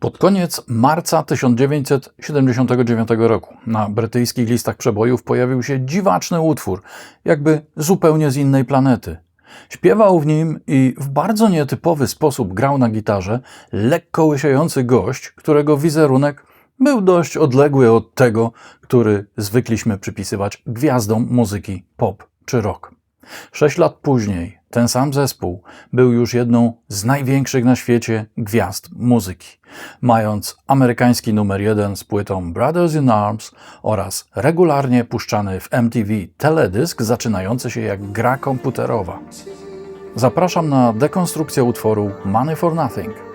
Pod koniec marca 1979 roku na brytyjskich listach przebojów pojawił się dziwaczny utwór, jakby zupełnie z innej planety. Śpiewał w nim i w bardzo nietypowy sposób grał na gitarze lekko łysiejący gość, którego wizerunek był dość odległy od tego, który zwykliśmy przypisywać gwiazdom muzyki pop czy rock. 6 lat później ten sam zespół był już jedną z największych na świecie gwiazd muzyki, mając amerykański numer 1 z płytą Brothers in Arms oraz regularnie puszczany w MTV teledysk zaczynający się jak gra komputerowa. Zapraszam na dekonstrukcję utworu Money for Nothing.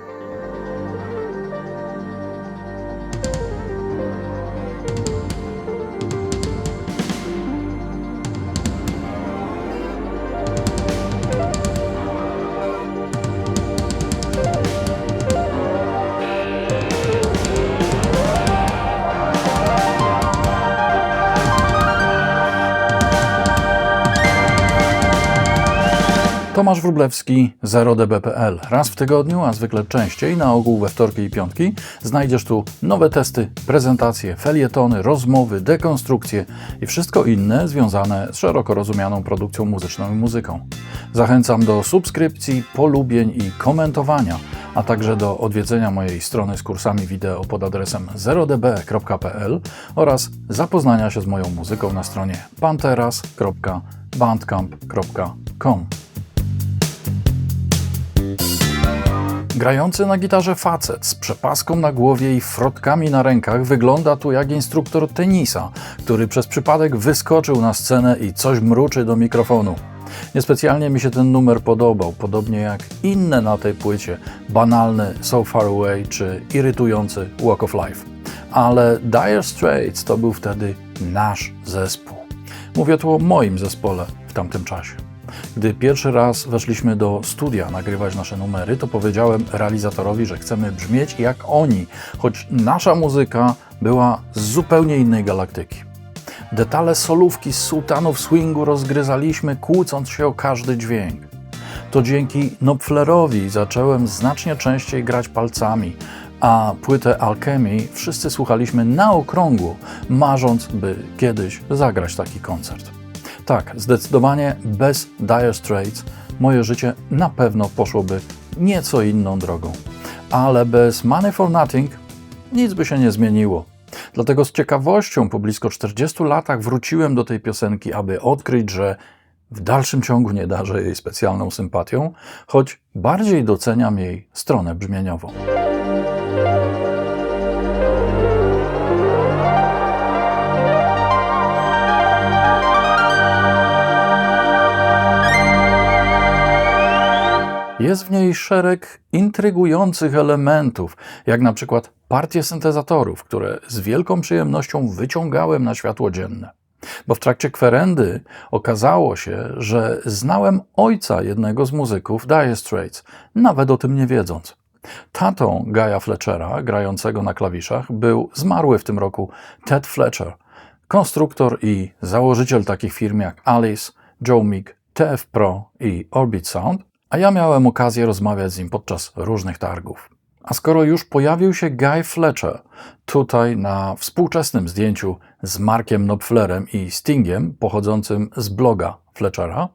Tomasz Wróblewski, 0db.pl. Raz w tygodniu, a zwykle częściej, na ogół we wtorki i piątki, znajdziesz tu nowe testy, prezentacje, felietony, rozmowy, dekonstrukcje i wszystko inne związane z szeroko rozumianą produkcją muzyczną i muzyką. Zachęcam do subskrypcji, polubień i komentowania, a także do odwiedzenia mojej strony z kursami wideo pod adresem 0db.pl oraz zapoznania się z moją muzyką na stronie panteras.bandcamp.com. Grający na gitarze facet z przepaską na głowie i frotkami na rękach wygląda tu jak instruktor tenisa, który przez przypadek wyskoczył na scenę i coś mruczy do mikrofonu. Niespecjalnie mi się ten numer podobał, podobnie jak inne na tej płycie, banalny So Far Away czy irytujący Walk of Life. Ale Dire Straits to był wtedy nasz zespół. Mówię tu o moim zespole w tamtym czasie. Gdy pierwszy raz weszliśmy do studia nagrywać nasze numery, to powiedziałem realizatorowi, że chcemy brzmieć jak oni, choć nasza muzyka była z zupełnie innej galaktyki. Detale solówki z sułtanów swingu rozgryzaliśmy, kłócąc się o każdy dźwięk. To dzięki Knopflerowi zacząłem znacznie częściej grać palcami, a płytę Alchemy wszyscy słuchaliśmy na okrągło, marząc, by kiedyś zagrać taki koncert. Tak, zdecydowanie bez Dire Straits moje życie na pewno poszłoby nieco inną drogą. Ale bez Money for Nothing nic by się nie zmieniło. Dlatego z ciekawością po blisko 40 latach wróciłem do tej piosenki, aby odkryć, że w dalszym ciągu nie darzę jej specjalną sympatią, choć bardziej doceniam jej stronę brzmieniową. Jest w niej szereg intrygujących elementów, jak na przykład partie syntezatorów, które z wielką przyjemnością wyciągałem na światło dzienne. Bo w trakcie kwerendy okazało się, że znałem ojca jednego z muzyków Dire Straits, nawet o tym nie wiedząc. Tatą Guy'a Fletchera, grającego na klawiszach, był zmarły w tym roku Ted Fletcher, konstruktor i założyciel takich firm jak Alice, Joe Meek, TF Pro i Orbit Sound, a ja miałem okazję rozmawiać z nim podczas różnych targów. A skoro już pojawił się Guy Fletcher tutaj na współczesnym zdjęciu z Markiem Knopflerem i Stingiem pochodzącym z bloga Fletchera,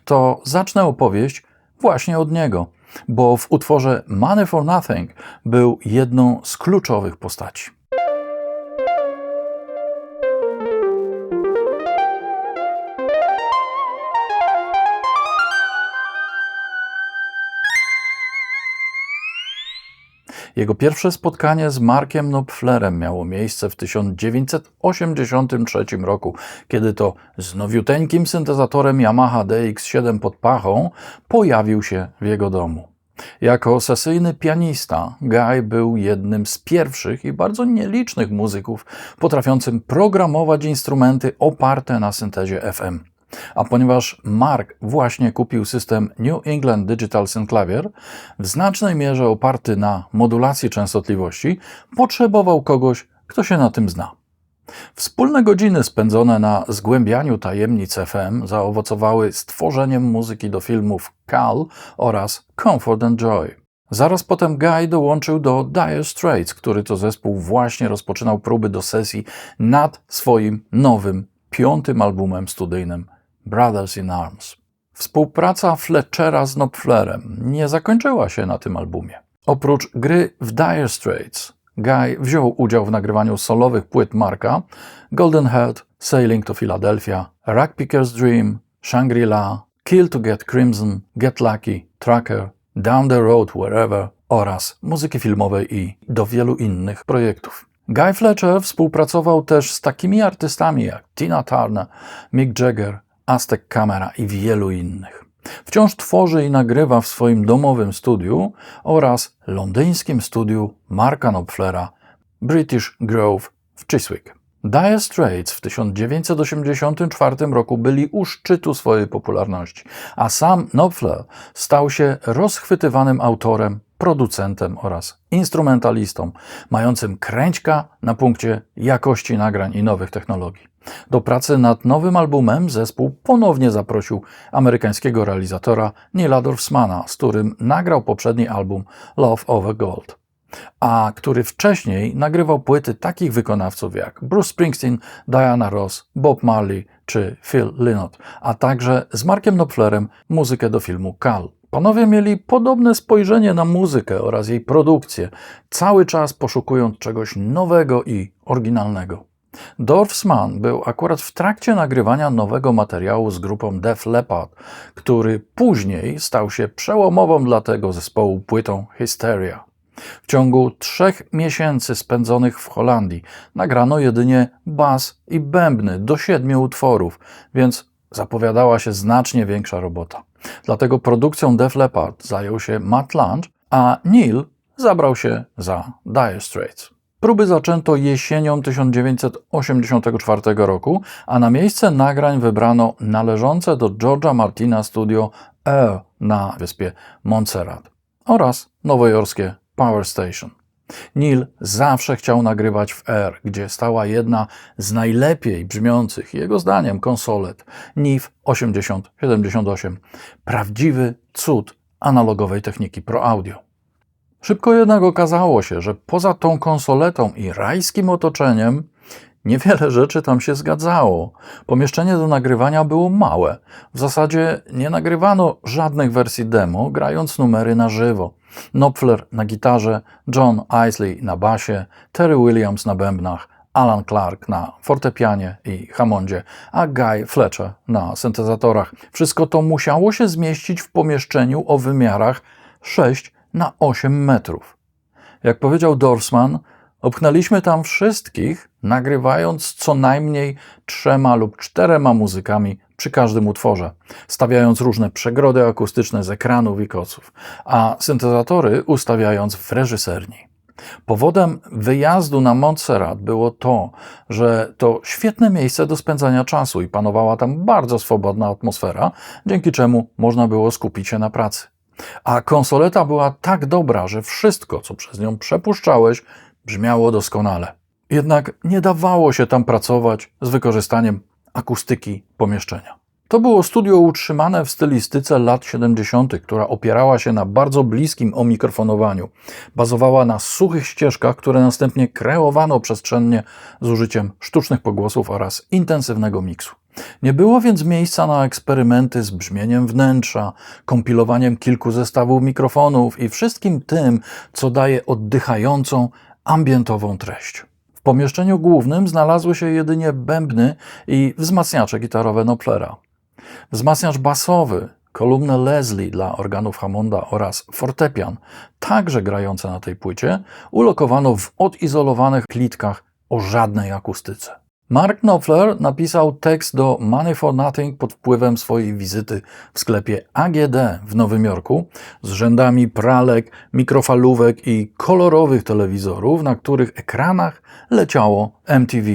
to zacznę opowieść właśnie od niego, bo w utworze Money for Nothing był jedną z kluczowych postaci. Jego pierwsze spotkanie z Markiem Knopflerem miało miejsce w 1983 roku, kiedy to z nowiuteńkim syntezatorem Yamaha DX7 pod pachą pojawił się w jego domu. Jako sesyjny pianista Guy był jednym z pierwszych i bardzo nielicznych muzyków potrafiącym programować instrumenty oparte na syntezie FM. A ponieważ Mark właśnie kupił system New England Digital Synclavier, w znacznej mierze oparty na modulacji częstotliwości, potrzebował kogoś, kto się na tym zna. Wspólne godziny spędzone na zgłębianiu tajemnic FM zaowocowały stworzeniem muzyki do filmów Cal oraz Comfort and Joy. Zaraz potem Guy dołączył do Dire Straits, który to zespół właśnie rozpoczynał próby do sesji nad swoim nowym, 5. albumem studyjnym Brothers in Arms. Współpraca Fletchera z Knopflerem nie zakończyła się na tym albumie. Oprócz gry w Dire Straits, Guy wziął udział w nagrywaniu solowych płyt Marka Golden Head, Sailing to Philadelphia, Ragpicker's Dream, Shangri-La, Kill to Get Crimson, Get Lucky, Tracker, Down the Road Wherever oraz muzyki filmowej i do wielu innych projektów. Guy Fletcher współpracował też z takimi artystami jak Tina Turner, Mick Jagger, Aztec Camera i wielu innych. Wciąż tworzy i nagrywa w swoim domowym studiu oraz londyńskim studiu Marka Knopflera British Grove w Chiswick. Dire Straits w 1984 roku byli u szczytu swojej popularności, a sam Knopfler stał się rozchwytywanym autorem, producentem oraz instrumentalistą, mającym kręćka na punkcie jakości nagrań i nowych technologii. Do pracy nad nowym albumem zespół ponownie zaprosił amerykańskiego realizatora Nila Dorfmana, z którym nagrał poprzedni album Love Over Gold, a który wcześniej nagrywał płyty takich wykonawców jak Bruce Springsteen, Diana Ross, Bob Marley czy Phil Lynott, a także z Markiem Knopflerem muzykę do filmu Kal. Panowie mieli podobne spojrzenie na muzykę oraz jej produkcję, cały czas poszukując czegoś nowego i oryginalnego. Dorfman był akurat w trakcie nagrywania nowego materiału z grupą Def Leppard, który później stał się przełomową dla tego zespołu płytą Hysteria. W ciągu 3 miesięcy spędzonych w Holandii nagrano jedynie bas i bębny do 7 utworów, więc zapowiadała się znacznie większa robota. Dlatego produkcją Def Leppard zajął się Matt Lange, a Neil zabrał się za Dire Straits. Próby zaczęto jesienią 1984 roku, a na miejsce nagrań wybrano należące do George'a Martina studio Air na wyspie Montserrat oraz nowojorskie Power Station. Neil zawsze chciał nagrywać w Air, gdzie stała jedna z najlepiej brzmiących, jego zdaniem, konsolet Neve 8078. Prawdziwy cud analogowej techniki Pro Audio. Szybko jednak okazało się, że poza tą konsoletą i rajskim otoczeniem niewiele rzeczy tam się zgadzało. Pomieszczenie do nagrywania było małe. W zasadzie nie nagrywano żadnych wersji demo, grając numery na żywo. Knopfler na gitarze, John Isley na basie, Terry Williams na bębnach, Alan Clark na fortepianie i Hammondzie, a Guy Fletcher na syntezatorach. Wszystko to musiało się zmieścić w pomieszczeniu o wymiarach 6 na 8 metrów. Jak powiedział Dorfman, opchnęliśmy tam wszystkich, nagrywając co najmniej 3 lub 4 muzykami przy każdym utworze, stawiając różne przegrody akustyczne z ekranów i koców, a syntezatory ustawiając w reżyserni. Powodem wyjazdu na Montserrat było to, że to świetne miejsce do spędzania czasu i panowała tam bardzo swobodna atmosfera, dzięki czemu można było skupić się na pracy. A konsoleta była tak dobra, że wszystko, co przez nią przepuszczałeś, brzmiało doskonale. Jednak nie dawało się tam pracować z wykorzystaniem akustyki pomieszczenia. To było studio utrzymane w stylistyce lat 70., która opierała się na bardzo bliskim omikrofonowaniu. Bazowała na suchych ścieżkach, które następnie kreowano przestrzennie z użyciem sztucznych pogłosów oraz intensywnego miksu. Nie było więc miejsca na eksperymenty z brzmieniem wnętrza, kompilowaniem kilku zestawów mikrofonów i wszystkim tym, co daje oddychającą, ambientową treść. W pomieszczeniu głównym znalazły się jedynie bębny i wzmacniacze gitarowe Knopflera. Wzmacniacz basowy, kolumnę Leslie dla organów Hammonda oraz fortepian, także grające na tej płycie, ulokowano w odizolowanych klitkach o żadnej akustyce. Mark Knopfler napisał tekst do Money for Nothing pod wpływem swojej wizyty w sklepie AGD w Nowym Jorku z rzędami pralek, mikrofalówek i kolorowych telewizorów, na których ekranach leciało MTV.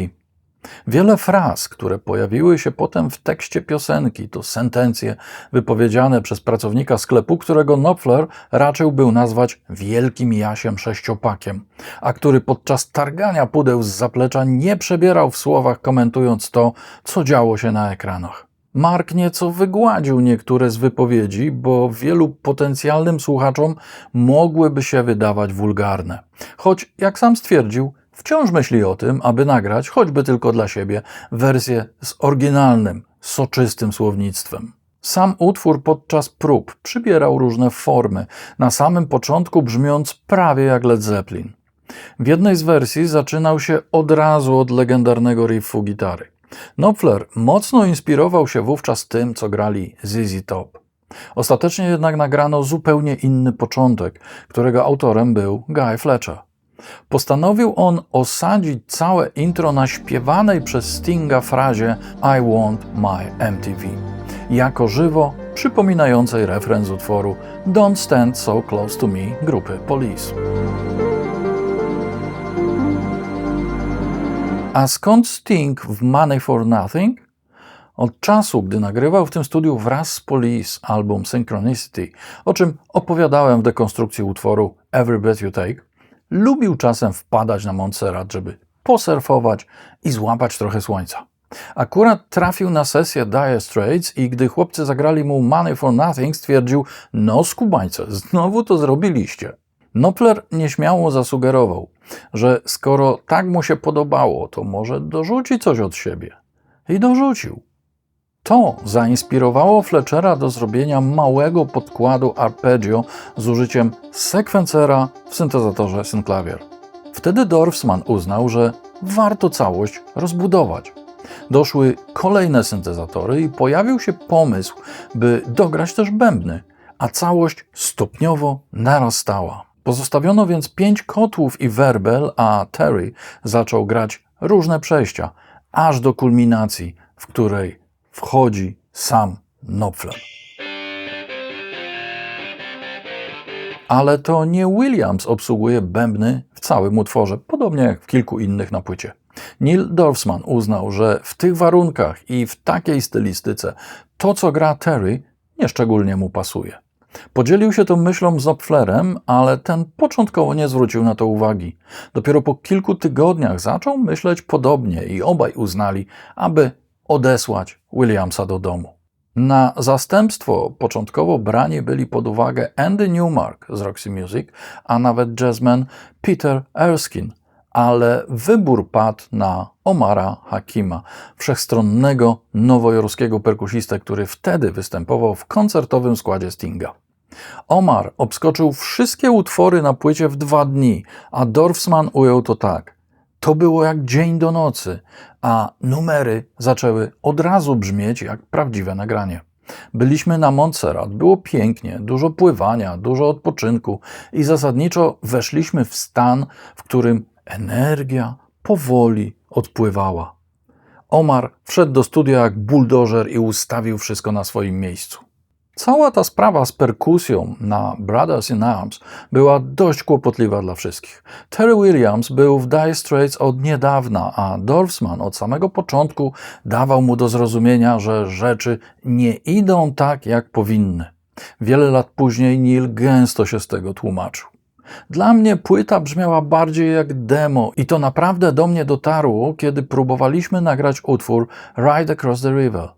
Wiele fraz, które pojawiły się potem w tekście piosenki, to sentencje wypowiedziane przez pracownika sklepu, którego Knopfler raczył był nazwać wielkim Jasiem sześciopakiem, a który podczas targania pudeł z zaplecza nie przebierał w słowach, komentując to, co działo się na ekranach. Mark nieco wygładził niektóre z wypowiedzi, bo wielu potencjalnym słuchaczom mogłyby się wydawać wulgarne. Choć, jak sam stwierdził, wciąż myśli o tym, aby nagrać, choćby tylko dla siebie, wersję z oryginalnym, soczystym słownictwem. Sam utwór podczas prób przybierał różne formy, na samym początku brzmiąc prawie jak Led Zeppelin. W jednej z wersji zaczynał się od razu od legendarnego riffu gitary. Knopfler mocno inspirował się wówczas tym, co grali ZZ Top. Ostatecznie jednak nagrano zupełnie inny początek, którego autorem był Guy Fletcher. Postanowił on osadzić całe intro na śpiewanej przez Stinga frazie I want my MTV, jako żywo przypominającej refren z utworu Don't Stand So Close to Me grupy Police. A skąd Sting w Money for Nothing? Od czasu, gdy nagrywał w tym studiu wraz z Police album Synchronicity, o czym opowiadałem w dekonstrukcji utworu Every Breath You Take, lubił czasem wpadać na Montserrat, żeby posurfować i złapać trochę słońca. Akurat trafił na sesję Dire Straits i gdy chłopcy zagrali mu Money for Nothing, stwierdził: no skubańce, znowu to zrobiliście. Knopfler nieśmiało zasugerował, że skoro tak mu się podobało, to może dorzuci coś od siebie. I dorzucił. To zainspirowało Fletchera do zrobienia małego podkładu arpeggio z użyciem sekwencera w syntezatorze Synclavier. Wtedy Dorfman uznał, że warto całość rozbudować. Doszły kolejne syntezatory i pojawił się pomysł, by dograć też bębny, a całość stopniowo narastała. Pozostawiono więc 5 kotłów i werbel, a Terry zaczął grać różne przejścia, aż do kulminacji, w której wchodzi sam Knopfler. Ale to nie Williams obsługuje bębny w całym utworze, podobnie jak w kilku innych na płycie. Neil Dorfman uznał, że w tych warunkach i w takiej stylistyce to, co gra Terry, nieszczególnie mu pasuje. Podzielił się tą myślą z Knopflerem, ale ten początkowo nie zwrócił na to uwagi. Dopiero po kilku tygodniach zaczął myśleć podobnie i obaj uznali, aby odesłać Williamsa do domu. Na zastępstwo początkowo brani byli pod uwagę Andy Newmark z Roxy Music, a nawet jazzman Peter Erskine, ale wybór padł na Omara Hakima, wszechstronnego nowojorskiego perkusistę, który wtedy występował w koncertowym składzie Stinga. Omar obskoczył wszystkie utwory na płycie w 2 dni, a Dorfman ujął to tak: to było jak dzień do nocy, a numery zaczęły od razu brzmieć jak prawdziwe nagranie. Byliśmy na Montserrat, było pięknie, dużo pływania, dużo odpoczynku i zasadniczo weszliśmy w stan, w którym energia powoli odpływała. Omar wszedł do studia jak buldożer i ustawił wszystko na swoim miejscu. Cała ta sprawa z perkusją na Brothers in Arms była dość kłopotliwa dla wszystkich. Terry Williams był w Dire Straits od niedawna, a Dorfman od samego początku dawał mu do zrozumienia, że rzeczy nie idą tak, jak powinny. Wiele lat później Neil gęsto się z tego tłumaczył. Dla mnie płyta brzmiała bardziej jak demo i to naprawdę do mnie dotarło, kiedy próbowaliśmy nagrać utwór Ride Across the River.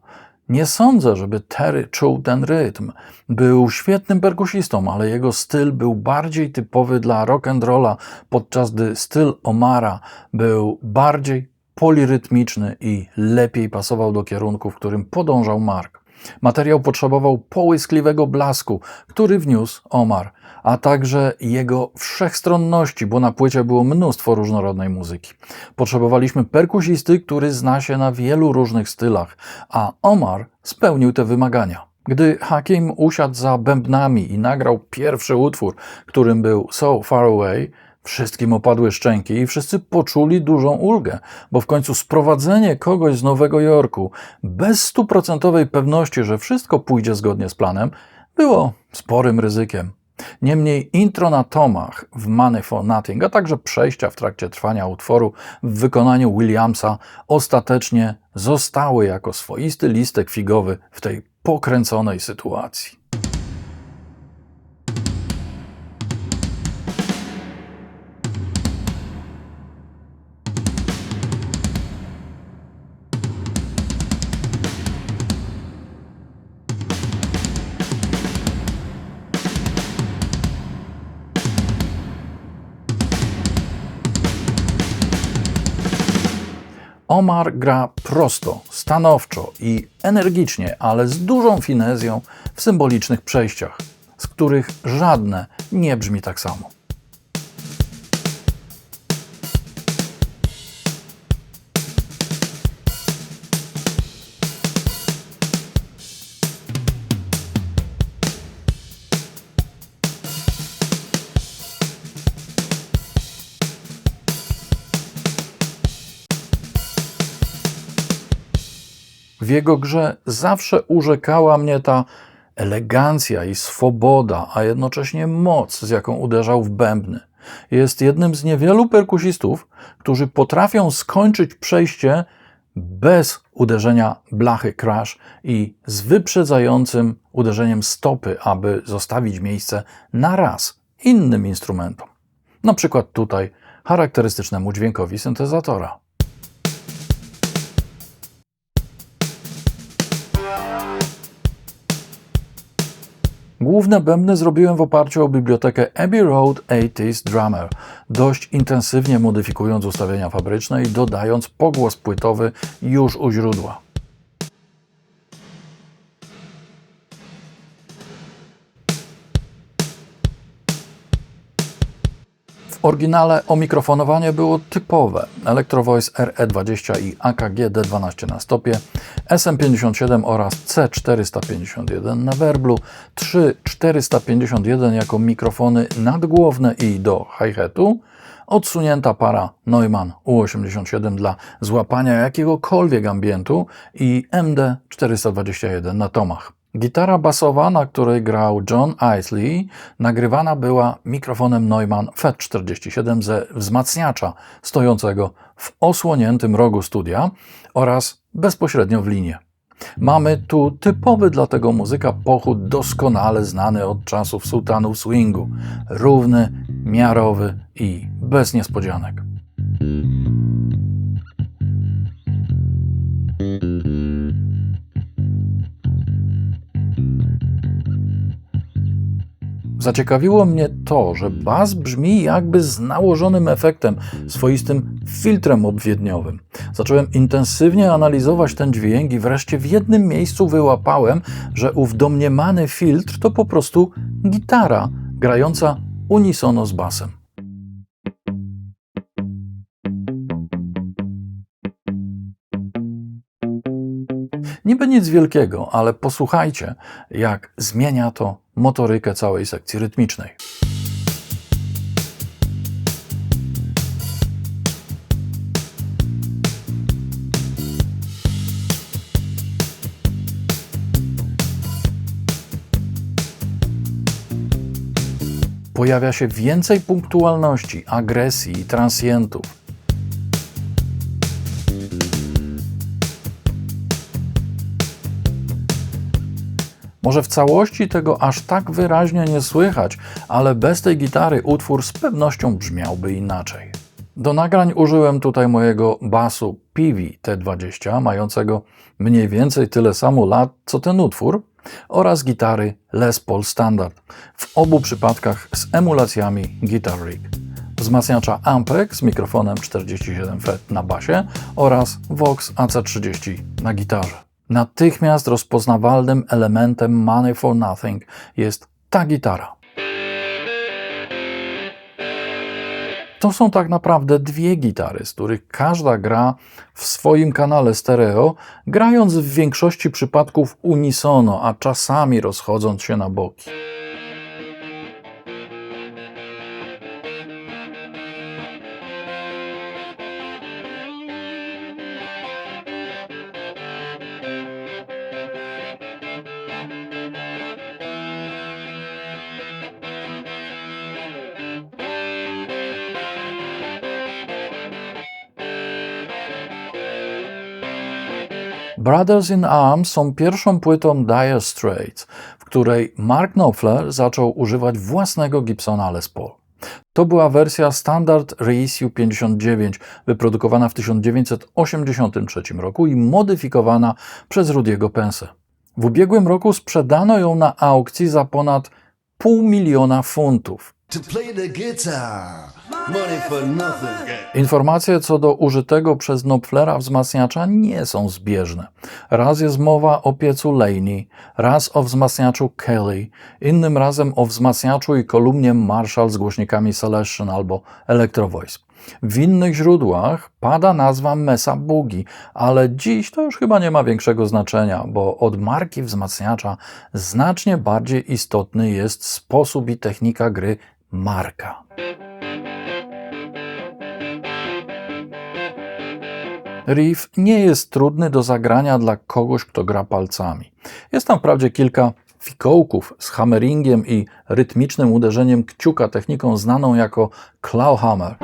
Nie sądzę, żeby Terry czuł ten rytm. Był świetnym perkusistą, ale jego styl był bardziej typowy dla rock and rolla, podczas gdy styl Omara był bardziej polirytmiczny i lepiej pasował do kierunku, w którym podążał Mark. Materiał potrzebował połyskliwego blasku, który wniósł Omar, a także jego wszechstronności, bo na płycie było mnóstwo różnorodnej muzyki. Potrzebowaliśmy perkusisty, który zna się na wielu różnych stylach, a Omar spełnił te wymagania. Gdy Hakim usiadł za bębnami i nagrał pierwszy utwór, którym był So Far Away, wszystkim opadły szczęki i wszyscy poczuli dużą ulgę, bo w końcu sprowadzenie kogoś z Nowego Jorku bez 100% pewności, że wszystko pójdzie zgodnie z planem, było sporym ryzykiem. Niemniej intro na tomach w Money for Nothing, a także przejścia w trakcie trwania utworu w wykonaniu Williamsa ostatecznie zostały jako swoisty listek figowy w tej pokręconej sytuacji. Omar gra prosto, stanowczo i energicznie, ale z dużą finezją w symbolicznych przejściach, z których żadne nie brzmi tak samo. W jego grze zawsze urzekała mnie ta elegancja i swoboda, a jednocześnie moc, z jaką uderzał w bębny. Jest jednym z niewielu perkusistów, którzy potrafią skończyć przejście bez uderzenia blachy crash i z wyprzedzającym uderzeniem stopy, aby zostawić miejsce na raz innym instrumentom. Na przykład tutaj charakterystycznemu dźwiękowi syntezatora. Główne bębny zrobiłem w oparciu o bibliotekę Abbey Road 80's Drummer, dość intensywnie modyfikując ustawienia fabryczne i dodając pogłos płytowy już u źródła. W oryginale omikrofonowanie było typowe. Electro Voice RE20 i AKG D12 na stopie, SM57 oraz C451 na werblu, 3451 jako mikrofony nadgłowne i do hi-hatu, odsunięta para Neumann U87 dla złapania jakiegokolwiek ambientu i MD421 na tomach. Gitara basowa, na której grał John Isley, nagrywana była mikrofonem Neumann FET47 ze wzmacniacza stojącego w osłoniętym rogu studia oraz bezpośrednio w linie. Mamy tu typowy dla tego muzyka pochód doskonale znany od czasów sułtanów swingu. Równy, miarowy i bez niespodzianek. Zaciekawiło mnie to, że bas brzmi jakby z nałożonym efektem, swoistym filtrem obwiedniowym. Zacząłem intensywnie analizować ten dźwięk i wreszcie w jednym miejscu wyłapałem, że ów domniemany filtr to po prostu gitara grająca unisono z basem. Niby nic wielkiego, ale posłuchajcie, jak zmienia to motorykę całej sekcji rytmicznej. Pojawia się więcej punktualności, agresji i transientów. Może w całości tego aż tak wyraźnie nie słychać, ale bez tej gitary utwór z pewnością brzmiałby inaczej. Do nagrań użyłem tutaj mojego basu Peavey T20, mającego mniej więcej tyle samo lat co ten utwór, oraz gitary Les Paul Standard, w obu przypadkach z emulacjami Guitar Rig, wzmacniacza Ampeg z mikrofonem 47 FET na basie oraz Vox AC30 na gitarze. Natychmiast rozpoznawalnym elementem Money for Nothing jest ta gitara. To są tak naprawdę dwie gitary, z których każda gra w swoim kanale stereo, grając w większości przypadków unisono, a czasami rozchodząc się na boki. Brothers in Arms są pierwszą płytą Dire Straits, w której Mark Knopfler zaczął używać własnego Gibsona Les Paul. To była wersja Standard Reissue 59, wyprodukowana w 1983 roku i modyfikowana przez Rudy'ego Pence'a. W ubiegłym roku sprzedano ją na aukcji za ponad $500 000. To play the guitar. money for nothing. Informacje co do użytego przez Knopflera wzmacniacza nie są zbieżne. Raz jest mowa o piecu Laney, raz o wzmacniaczu Kelly, innym razem o wzmacniaczu i kolumnie Marshall z głośnikami Celestion albo Electro Voice. W innych źródłach pada nazwa Mesa Boogie, ale dziś to już chyba nie ma większego znaczenia, bo od marki wzmacniacza znacznie bardziej istotny jest sposób i technika gry Marka. Riff nie jest trudny do zagrania dla kogoś, kto gra palcami. Jest tam wprawdzie kilka fikołków z hammeringiem i rytmicznym uderzeniem kciuka techniką znaną jako clawhammer.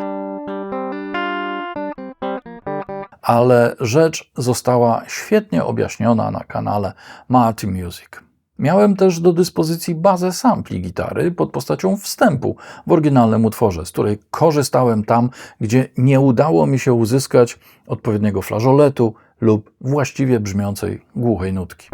Ale rzecz została świetnie objaśniona na kanale Marty Music. Miałem też do dyspozycji bazę sampli gitary pod postacią wstępu w oryginalnym utworze, z której korzystałem tam, gdzie nie udało mi się uzyskać odpowiedniego flażoletu lub właściwie brzmiącej głuchej nutki.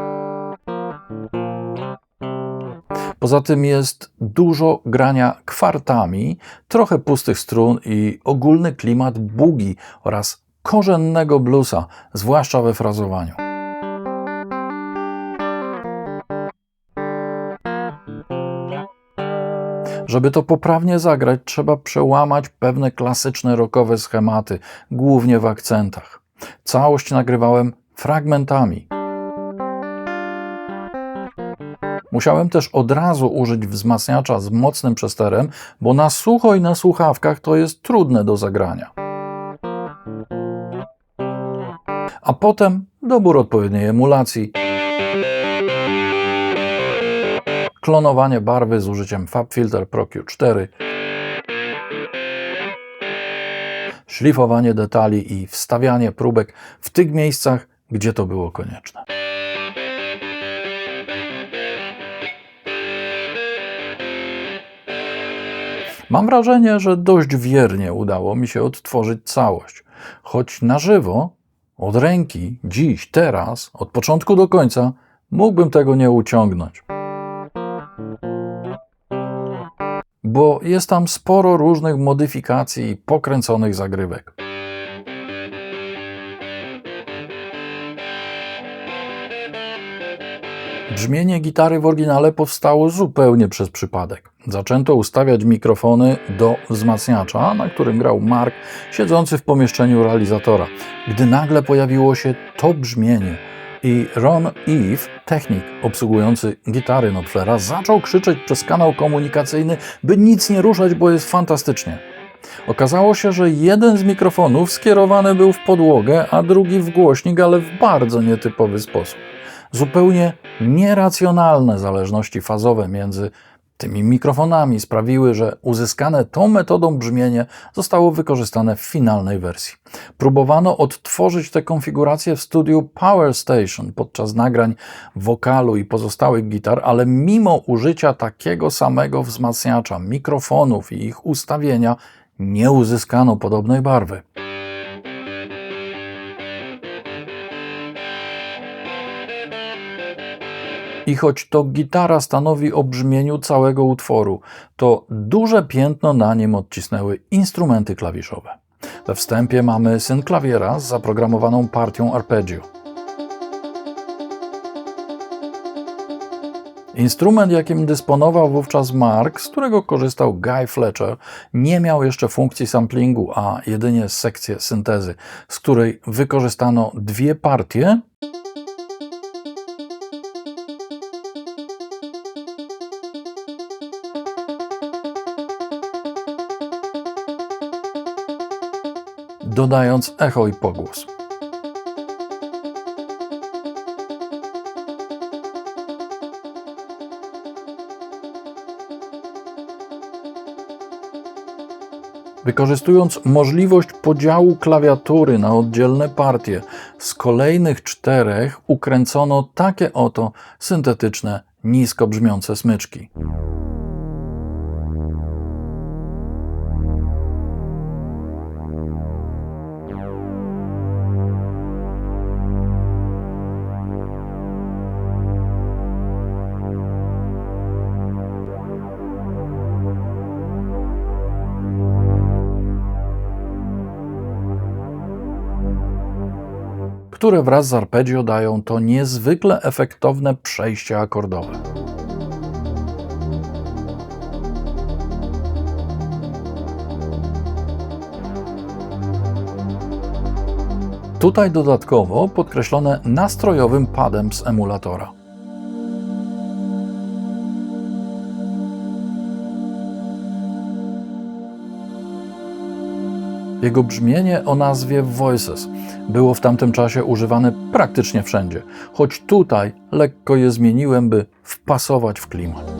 Poza tym jest dużo grania kwartami, trochę pustych strun i ogólny klimat boogie oraz korzennego bluesa, zwłaszcza we frazowaniu. Żeby to poprawnie zagrać, trzeba przełamać pewne klasyczne rockowe schematy, głównie w akcentach. Całość nagrywałem fragmentami. Musiałem też od razu użyć wzmacniacza z mocnym przesterem, bo na sucho i na słuchawkach to jest trudne do zagrania. A potem dobór odpowiedniej emulacji, klonowanie barwy z użyciem FabFilter Pro Q4, szlifowanie detali i wstawianie próbek w tych miejscach, gdzie to było konieczne. Mam wrażenie, że dość wiernie udało mi się odtworzyć całość, choć na żywo, od ręki, dziś, teraz, od początku do końca, mógłbym tego nie uciągnąć. Bo jest tam sporo różnych modyfikacji i pokręconych zagrywek. Brzmienie gitary w oryginale powstało zupełnie przez przypadek. Zaczęto ustawiać mikrofony do wzmacniacza, na którym grał Mark, siedzący w pomieszczeniu realizatora, gdy nagle pojawiło się to brzmienie i Ron Eve, technik obsługujący gitary Knopflera, zaczął krzyczeć przez kanał komunikacyjny, by nic nie ruszać, bo jest fantastycznie. Okazało się, że jeden z mikrofonów skierowany był w podłogę, a drugi w głośnik, ale w bardzo nietypowy sposób. Zupełnie nieracjonalne zależności fazowe między tymi mikrofonami sprawiły, że uzyskane tą metodą brzmienie zostało wykorzystane w finalnej wersji. Próbowano odtworzyć tę konfigurację w studiu Power Station podczas nagrań wokalu i pozostałych gitar, ale mimo użycia takiego samego wzmacniacza, mikrofonów i ich ustawienia nie uzyskano podobnej barwy. I choć to gitara stanowi o brzmieniu całego utworu, to duże piętno na nim odcisnęły instrumenty klawiszowe. We wstępie mamy synklawiera z zaprogramowaną partią arpeggio. Instrument, jakim dysponował wówczas Mark, z którego korzystał Guy Fletcher, nie miał jeszcze funkcji samplingu, a jedynie sekcję syntezy, z której wykorzystano dwie partie, dodając echo i pogłos. Wykorzystując możliwość podziału klawiatury na oddzielne partie, z kolejnych 4 ukręcono takie oto syntetyczne, nisko brzmiące smyczki. które wraz z arpeggio dają to niezwykle efektowne przejście akordowe. Tutaj dodatkowo podkreślone nastrojowym padem z emulatora. Jego brzmienie o nazwie Voices było w tamtym czasie używane praktycznie wszędzie, choć tutaj lekko je zmieniłem, by wpasować w klimat.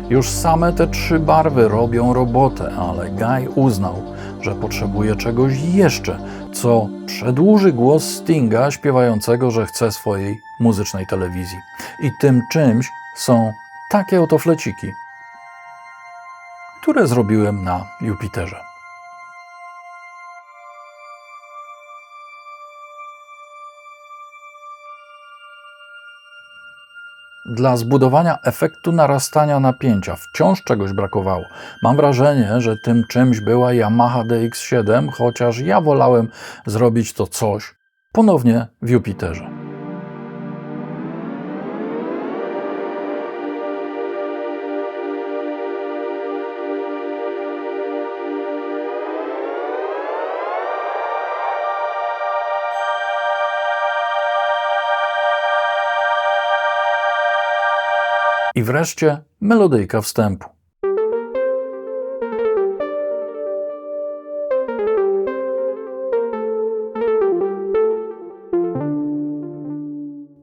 Już same te 3 barwy robią robotę, ale Guy uznał, że potrzebuje czegoś jeszcze, co przedłuży głos Stinga śpiewającego, że chce swojej muzycznej telewizji. I tym czymś są takie oto fleciki, które zrobiłem na Jupiterze. Dla zbudowania efektu narastania napięcia wciąż czegoś brakowało. Mam wrażenie, że tym czymś była Yamaha DX7, chociaż ja wolałem zrobić to coś ponownie w Jupiterze. I wreszcie melodyjka wstępu.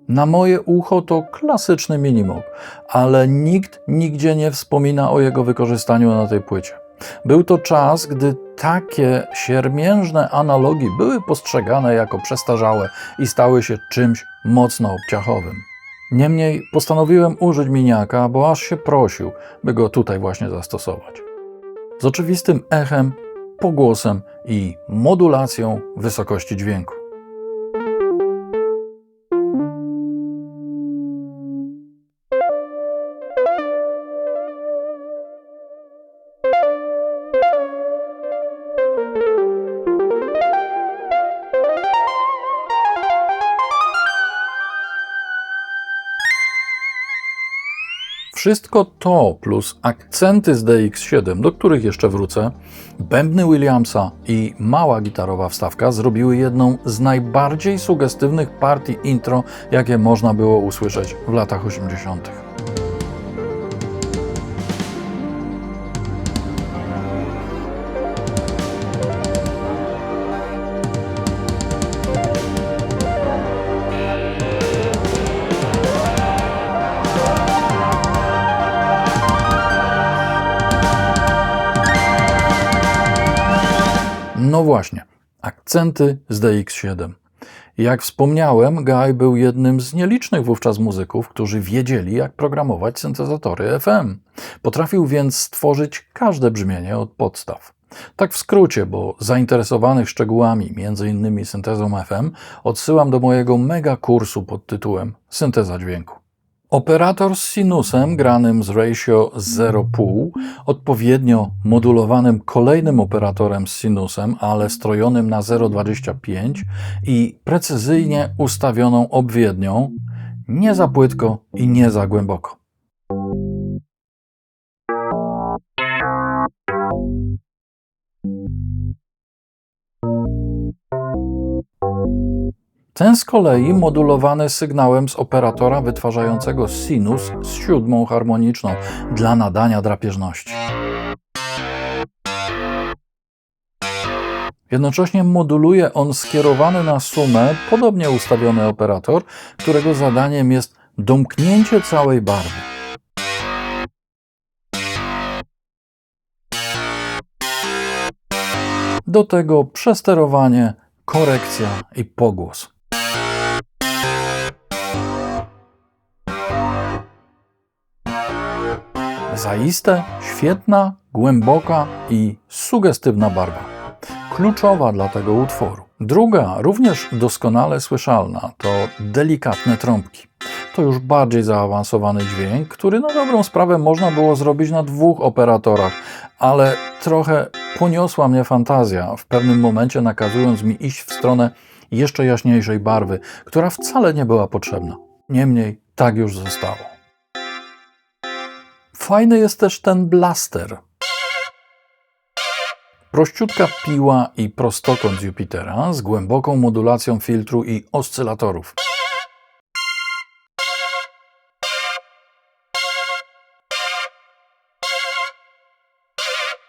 Na moje ucho to klasyczny minimog, ale nikt nigdzie nie wspomina o jego wykorzystaniu na tej płycie. Był to czas, gdy takie siermiężne analogi były postrzegane jako przestarzałe i stały się czymś mocno obciachowym. Niemniej postanowiłem użyć miniaka, bo aż się prosił, by go tutaj właśnie zastosować. Z oczywistym echem, pogłosem i modulacją wysokości dźwięku. Wszystko to plus akcenty z DX7, do których jeszcze wrócę, bębny Williamsa i mała gitarowa wstawka zrobiły jedną z najbardziej sugestywnych partii intro, jakie można było usłyszeć w latach 80. No właśnie, akcenty z DX7. Jak wspomniałem, Guy był jednym z nielicznych wówczas muzyków, którzy wiedzieli, jak programować syntezatory FM. Potrafił więc stworzyć każde brzmienie od podstaw. Tak w skrócie, bo zainteresowanych szczegółami, m.in. syntezą FM, odsyłam do mojego mega kursu pod tytułem Synteza dźwięku. Operator z sinusem granym z ratio 0,5, odpowiednio modulowanym kolejnym operatorem z sinusem, ale strojonym na 0,25 i precyzyjnie ustawioną obwiednią, nie za płytko i nie za głęboko. Ten z kolei modulowany sygnałem z operatora wytwarzającego sinus z 7 harmoniczną dla nadania drapieżności. Jednocześnie moduluje on skierowany na sumę, podobnie ustawiony operator, którego zadaniem jest domknięcie całej barwy. Do tego przesterowanie, korekcja i pogłos. Zaiste świetna, głęboka i sugestywna barwa. Kluczowa dla tego utworu. Druga, również doskonale słyszalna, to delikatne trąbki. To już bardziej zaawansowany dźwięk, który na dobrą sprawę można było zrobić na 2 operatorach, ale trochę poniosła mnie fantazja, w pewnym momencie nakazując mi iść w stronę jeszcze jaśniejszej barwy, która wcale nie była potrzebna. Niemniej tak już zostało. Fajny jest też ten blaster. Prościutka piła i prostokąt Jupitera z głęboką modulacją filtru i oscylatorów.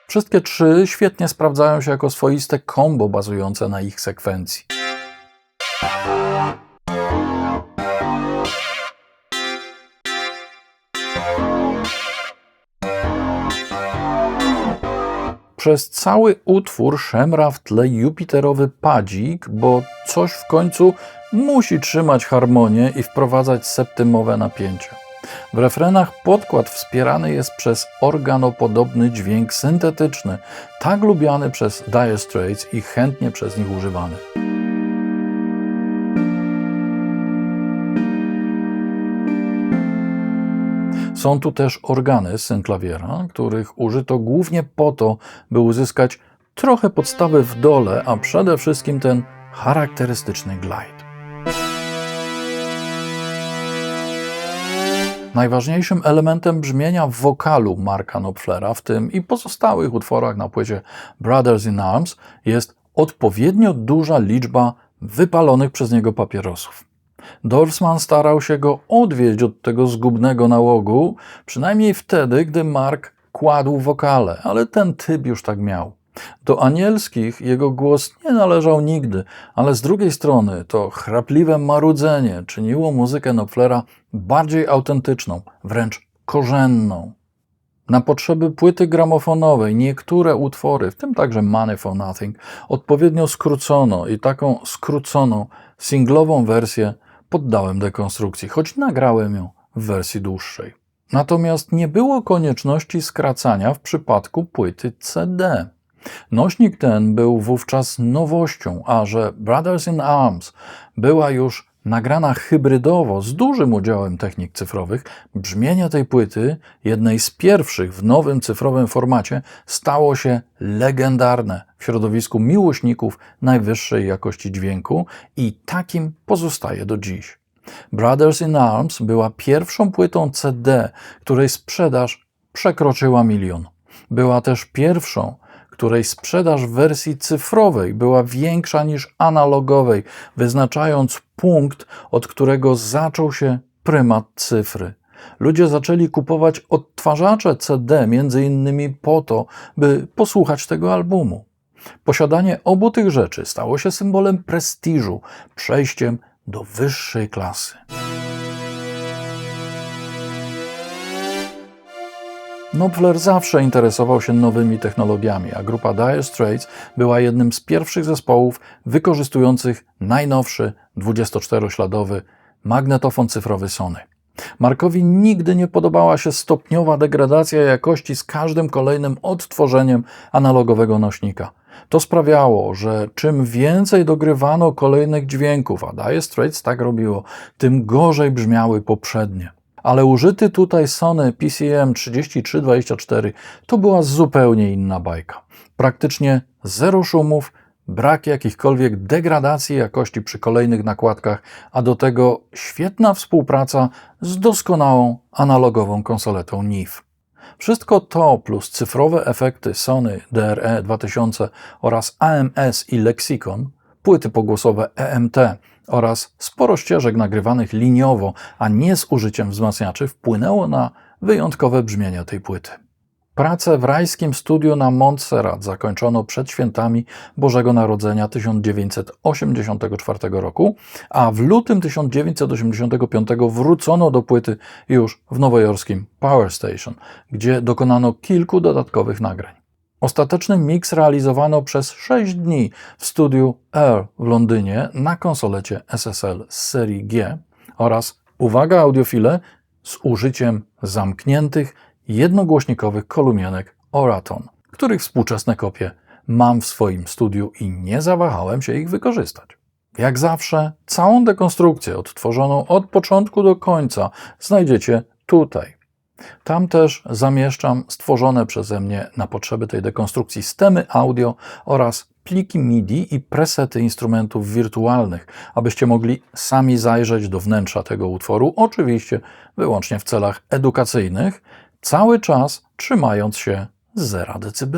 Wszystkie 3 świetnie sprawdzają się jako swoiste combo bazujące na ich sekwencji. Przez cały utwór szemra w tle jupiterowy padzik, bo coś w końcu musi trzymać harmonię i wprowadzać septymowe napięcia. W refrenach podkład wspierany jest przez organopodobny dźwięk syntetyczny, tak lubiany przez Dire Straits i chętnie przez nich używany. Są tu też organy z synklawiera, których użyto głównie po to, by uzyskać trochę podstawy w dole, a przede wszystkim ten charakterystyczny glide. Najważniejszym elementem brzmienia wokalu Marka Knopflera w tym i pozostałych utworach na płycie Brothers in Arms jest odpowiednio duża liczba wypalonych przez niego papierosów. Dorsman starał się go odwieźć od tego zgubnego nałogu, przynajmniej wtedy, gdy Mark kładł wokale, ale ten typ już tak miał. Do anielskich jego głos nie należał nigdy, ale z drugiej strony to chrapliwe marudzenie czyniło muzykę Knopflera bardziej autentyczną, wręcz korzenną. Na potrzeby płyty gramofonowej niektóre utwory, w tym także Money for Nothing, odpowiednio skrócono i taką skróconą, singlową wersję poddałem dekonstrukcji, choć nagrałem ją w wersji dłuższej. Natomiast nie było konieczności skracania w przypadku płyty CD. Nośnik ten był wówczas nowością, a że Brothers in Arms była już nagrana hybrydowo z dużym udziałem technik cyfrowych, brzmienie tej płyty, jednej z pierwszych w nowym cyfrowym formacie, stało się legendarne w środowisku miłośników najwyższej jakości dźwięku i takim pozostaje do dziś. Brothers in Arms była pierwszą płytą CD, której sprzedaż przekroczyła 1 000 000. Była też pierwszą, której sprzedaż w wersji cyfrowej była większa niż analogowej, wyznaczając punkt, od którego zaczął się prymat cyfry. Ludzie zaczęli kupować odtwarzacze CD między innymi po to, by posłuchać tego albumu. Posiadanie obu tych rzeczy stało się symbolem prestiżu, przejściem do wyższej klasy. Knopfler zawsze interesował się nowymi technologiami, a grupa Dire Straits była jednym z pierwszych zespołów wykorzystujących najnowszy 24-śladowy magnetofon cyfrowy Sony. Markowi nigdy nie podobała się stopniowa degradacja jakości z każdym kolejnym odtworzeniem analogowego nośnika. To sprawiało, że czym więcej dogrywano kolejnych dźwięków, a Dire Straits tak robiło, tym gorzej brzmiały poprzednie. Ale użyty tutaj Sony PCM 3324 to była zupełnie inna bajka. Praktycznie zero szumów, brak jakichkolwiek degradacji jakości przy kolejnych nakładkach, a do tego świetna współpraca z doskonałą analogową konsoletą NIF. Wszystko to plus cyfrowe efekty Sony DRE 2000 oraz AMS i Lexicon, płyty pogłosowe EMT oraz sporo ścieżek nagrywanych liniowo, a nie z użyciem wzmacniaczy, wpłynęło na wyjątkowe brzmienie tej płyty. Pracę w rajskim studiu na Montserrat zakończono przed świętami Bożego Narodzenia 1984 roku, a w lutym 1985 wrócono do płyty już w nowojorskim Power Station, gdzie dokonano kilku dodatkowych nagrań. Ostateczny miks realizowano przez 6 dni w studiu Air w Londynie na konsolecie SSL z serii G oraz, uwaga audiofile, z użyciem zamkniętych, jednogłośnikowych kolumienek Oraton, których współczesne kopie mam w swoim studiu i nie zawahałem się ich wykorzystać. Jak zawsze, całą dekonstrukcję odtworzoną od początku do końca znajdziecie tutaj. Tam też zamieszczam stworzone przeze mnie na potrzeby tej dekonstrukcji stemy audio oraz pliki MIDI i presety instrumentów wirtualnych, abyście mogli sami zajrzeć do wnętrza tego utworu, oczywiście wyłącznie w celach edukacyjnych, cały czas trzymając się 0 dB.